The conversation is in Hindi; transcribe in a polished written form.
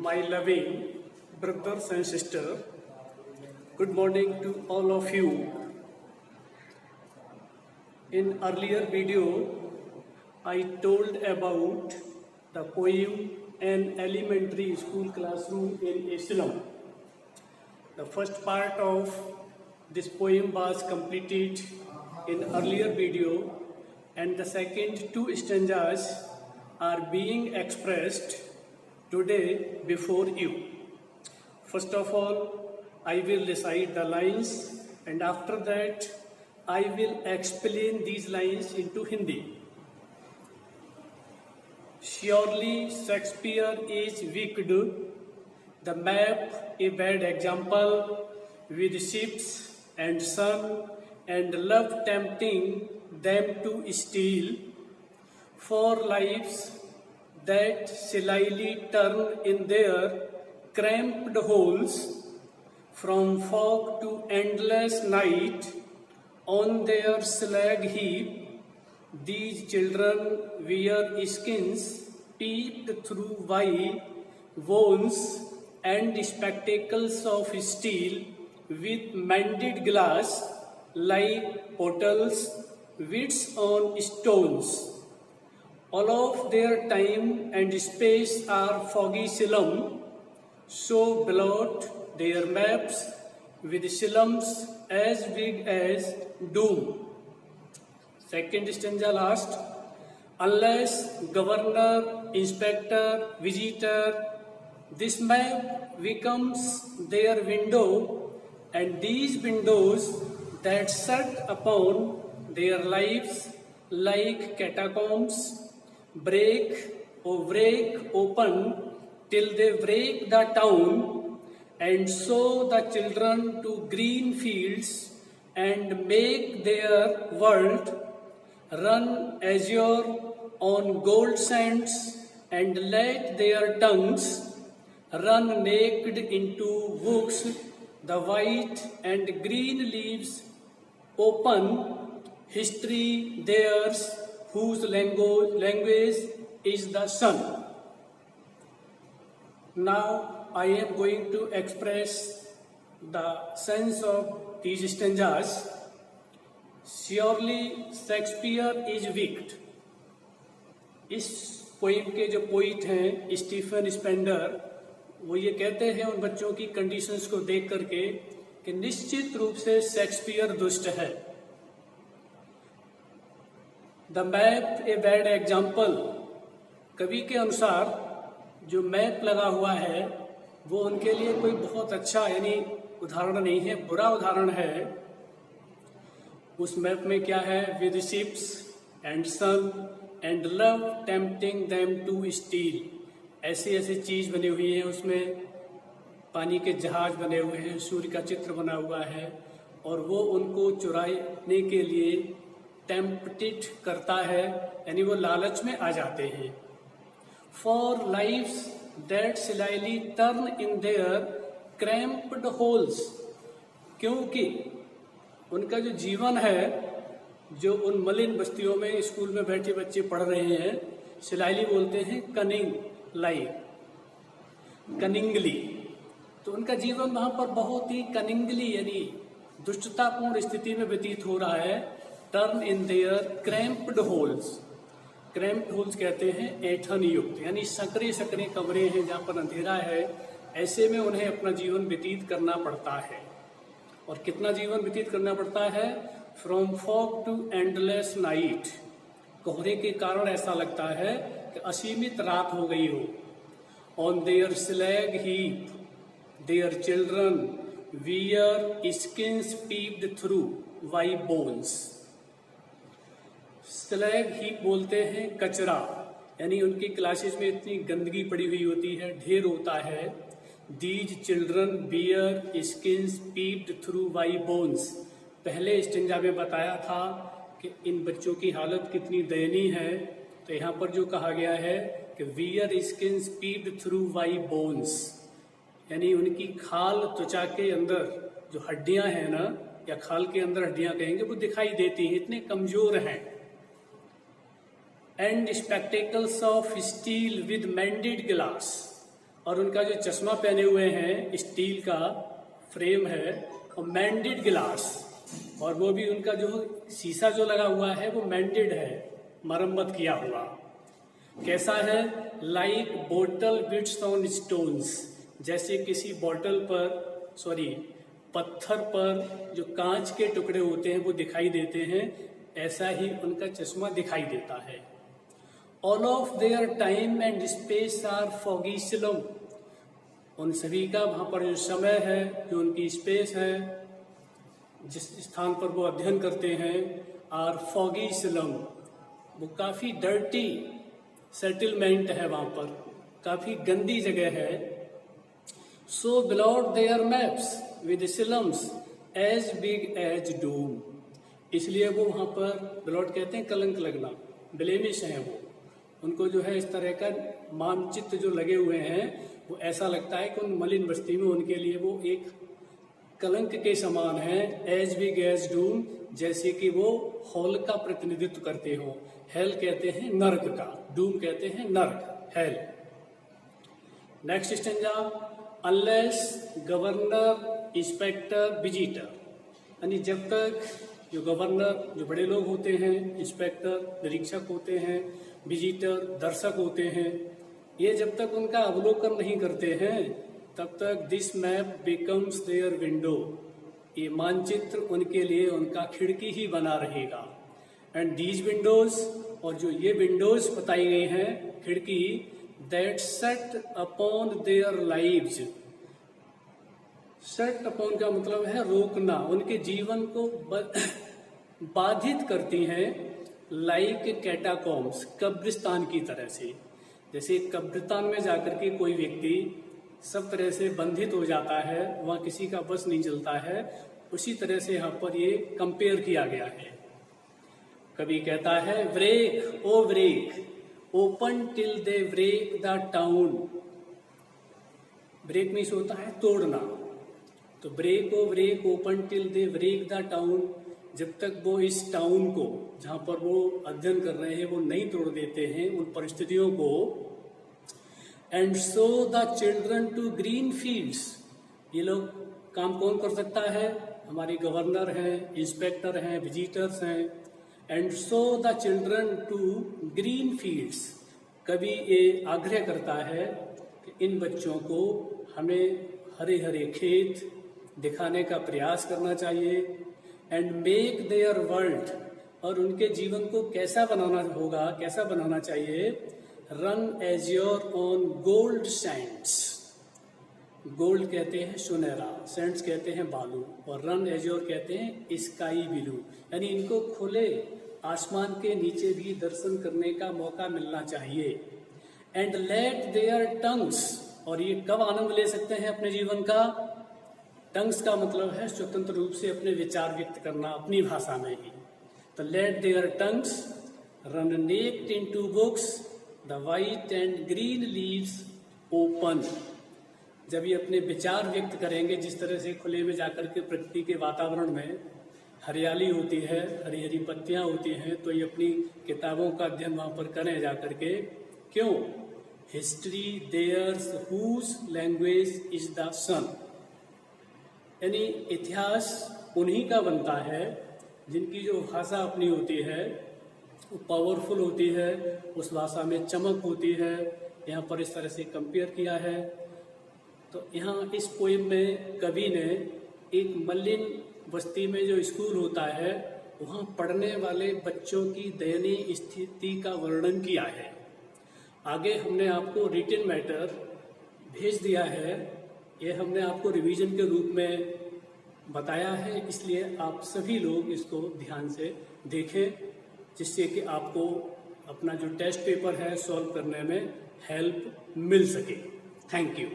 my loving brothers and sisters. Good morning to all of you. In earlier video, I told about the poem An Elementary School Classroom in a Slum. The first part of this poem was completed in earlier video, and the second two stanzas are being expressed today before you. First of all, I will recite the lines, and after that I will explain these lines into Hindi. Surely Shakespeare is wicked, the map a bad example, with ships and sun and love tempting them to steal, for lives that slyly turn in their cramped holes, from fog to endless night, on their slag heap, these children wear skins peeped through wide wounds and spectacles of steel, with mended glass like bottles, wits on stones. All of their time and space are foggy slum, so blot their maps with slums as big as doom. Second stanza last. Unless governor, inspector, visitor, this map becomes their window, and these windows that shut upon their lives like catacombs break open till they break the town, and sow the children to green fields and make their world run azure on gold sands, and let their tongues run naked into books, the white and green leaves open, history theirs, whose language is the sun. Now I am going to express the sense of these stanzas. Surely Shakespeare is wicked. इस पोइम के जो पोइट हैं स्टीफन स्पेंडर, वो ये कहते हैं उन बच्चों की कंडीशंस को देख करके कि निश्चित रूप से शेक्सपियर दुष्ट है. The map a bad example, कवि के अनुसार जो मैप लगा हुआ है वो उनके लिए कोई बहुत अच्छा यानी उदाहरण नहीं है, बुरा उदाहरण है. उस मैप में क्या है? With ships and sun and love tempting them to steal, ऐसी ऐसी चीज बनी हुई है. उसमें पानी के जहाज बने हुए हैं, सूर्य का चित्र बना हुआ है, और वो उनको चुराने के लिए टेम्पटेड करता है, यानी वो लालच में आ जाते हैं. For lives that slyly turn in their cramped holes, क्योंकि उनका जो जीवन है, जो उन मलिन बस्तियों में स्कूल में बैठे बच्चे पढ़ रहे हैं, स्लाइली बोलते हैं कनिंग लाइफ, कनिंगली, तो उनका जीवन वहां पर बहुत ही कनिंगली यानी दुष्टतापूर्ण स्थिति में व्यतीत हो रहा है. Turn in their cramped holes, cramped holes कहते हैं ऐठन युक्त, यानी सकरे सकरे कमरे हैं जहाँ पर अंधेरा है, ऐसे में उन्हें अपना जीवन व्यतीत करना पड़ता है. और कितना जीवन व्यतीत करना पड़ता है? From fog to endless night, कोहरे के कारण ऐसा लगता है कि असीमित रात हो गई हो. On their slag heap their children wear skins peeped through by bones. Slag heap बोलते हैं कचरा, यानी उनकी क्लासेस में इतनी गंदगी पड़ी हुई होती है, ढेर होता है. These children bear skins peeped through by bones, पहले स्टेंजा में बताया था कि इन बच्चों की हालत कितनी दयनीय है. तो यहाँ पर जो कहा गया है कि wear skins peeped through by bones, यानी उनकी खाल त्वचा के अंदर जो हड्डियां हैं ना, या खाल के अंदर हड्डियां कहेंगे, वो दिखाई देती हैं, इतने कमजोर हैं. and spectacles of steel with mended glass, और उनका जो चश्मा पहने हुए हैं स्टील का फ्रेम है और मैंडेड गिलास, और वो भी उनका जो शीशा जो लगा हुआ है वो मैंडेड है, मरम्मत किया हुआ। कैसा है? Like bottle beads on stones, जैसे किसी बॉटल पर पत्थर पर जो कांच के टुकड़े होते हैं वो दिखाई देते हैं, ऐसा ही उनका चश्मा दिखाई देता है। All of their time and space are foggy slum, उन सभी का वहाँ पर जो समय है, जो उनकी स्पेस है, जिस स्थान पर वो अध्ययन करते हैं, आर फॉगी सिलम, वो काफ़ी डर्टी सेटलमेंट है, वहाँ पर काफ़ी गंदी जगह है। So blot their maps with slums as big as doom, इसलिए वो वहाँ पर ब्लॉट कहते हैं कलंक लगना, ब्लेमिश है वो, उनको जो है इस तरह का मानचित्र जो लगे हुए हैं वो ऐसा लगता है कि उन मलिन बस्ती में उनके लिए वो एक कलंक के समान है। एज बिग एज डूम, जैसे कि वो हॉल का प्रतिनिधित्व करते हो। हेल कहते हैं नर्क का, डूम कहते हैं नर्क, hello. Next stanza, unless governor inspector visitor, यानी जब तक जो गवर्नर, जो बड़े लोग होते हैं, इंस्पेक्टर निरीक्षक होते हैं, विजिटर दर्शक होते हैं, ये जब तक उनका अवलोकन नहीं करते हैं तब तक this map becomes their window, ये मानचित्र उनके लिए उनका खिड़की ही बना रहेगा। एंड दीज विंडोज, और जो ये विंडोज बताई गई हैं, खिड़की, that set upon their lives, set upon का मतलब है रोकना, उनके जीवन को बाधित करती हैं, लाइक कैटाकॉम्स, कब्रिस्तान की तरह से। जैसे कब्रिस्तान में जाकर के कोई व्यक्ति सब तरह से बंधित हो जाता है, वहाँ किसी का बस नहीं चलता है, उसी तरह से यहाँ पर ये कंपेयर किया गया है। कभी कहता है break O break, open till they break the town, break means होता है तोड़ना, तो break O break open till they break the town, जब तक वो इस टाउन को जहाँ पर वो अध्ययन कर रहे हैं वो नहीं तोड़ देते हैं उन परिस्थितियों को। And so the children to green fields, ये लोग काम कौन कर सकता है? हमारे गवर्नर हैं, इंस्पेक्टर हैं, विजिटर्स हैं। And so the children to green fields, कभी ये आग्रह करता है कि इन बच्चों को हमें हरे हरे खेत दिखाने का प्रयास करना चाहिए। एंड मेक देयर वर्ल्ड, और उनके जीवन को कैसा बनाना होगा, कैसा बनाना चाहिए? Run azure on gold Sands, gold कहते हैं सुनहरा, सैंड्स कहते हैं बालू, और रन एज्योर कहते हैं स्काई ब्लू, यानी इनको खुले आसमान के नीचे भी दर्शन करने का मौका मिलना चाहिए। एंड लेट देयर टंग्स, और ये कब आनंद ले सकते हैं अपने जीवन का? टंग्स का मतलब है स्वतंत्र रूप से अपने विचार व्यक्त करना अपनी भाषा में ही। तो let their tongues run naked into books, the white and green leaves open, जब ये अपने विचार व्यक्त करेंगे, जिस तरह से खुले में जाकर के प्रकृति के वातावरण में हरियाली होती है, हरी हरी पत्तियां होती हैं, तो ये अपनी किताबों का अध्ययन वहां पर करें जाकर के। क्यों? History there's whose language is the sun, यानी इतिहास उन्हीं का बनता है जिनकी जो भाषा अपनी होती है वो पावरफुल होती है, उस भाषा में चमक होती है। यहाँ पर इस तरह से कंपेयर किया है। तो यहाँ इस पोएम में कवि ने एक मलिन बस्ती में जो स्कूल होता है वहाँ पढ़ने वाले बच्चों की दयनीय स्थिति का वर्णन किया है। आगे हमने आपको रिटन मैटर भेज दिया है, ये हमने आपको रिवीजन के रूप में बताया है, इसलिए आप सभी लोग इसको ध्यान से देखें, जिससे कि आपको अपना जो टेस्ट पेपर है सॉल्व करने में हेल्प मिल सके। Thank you.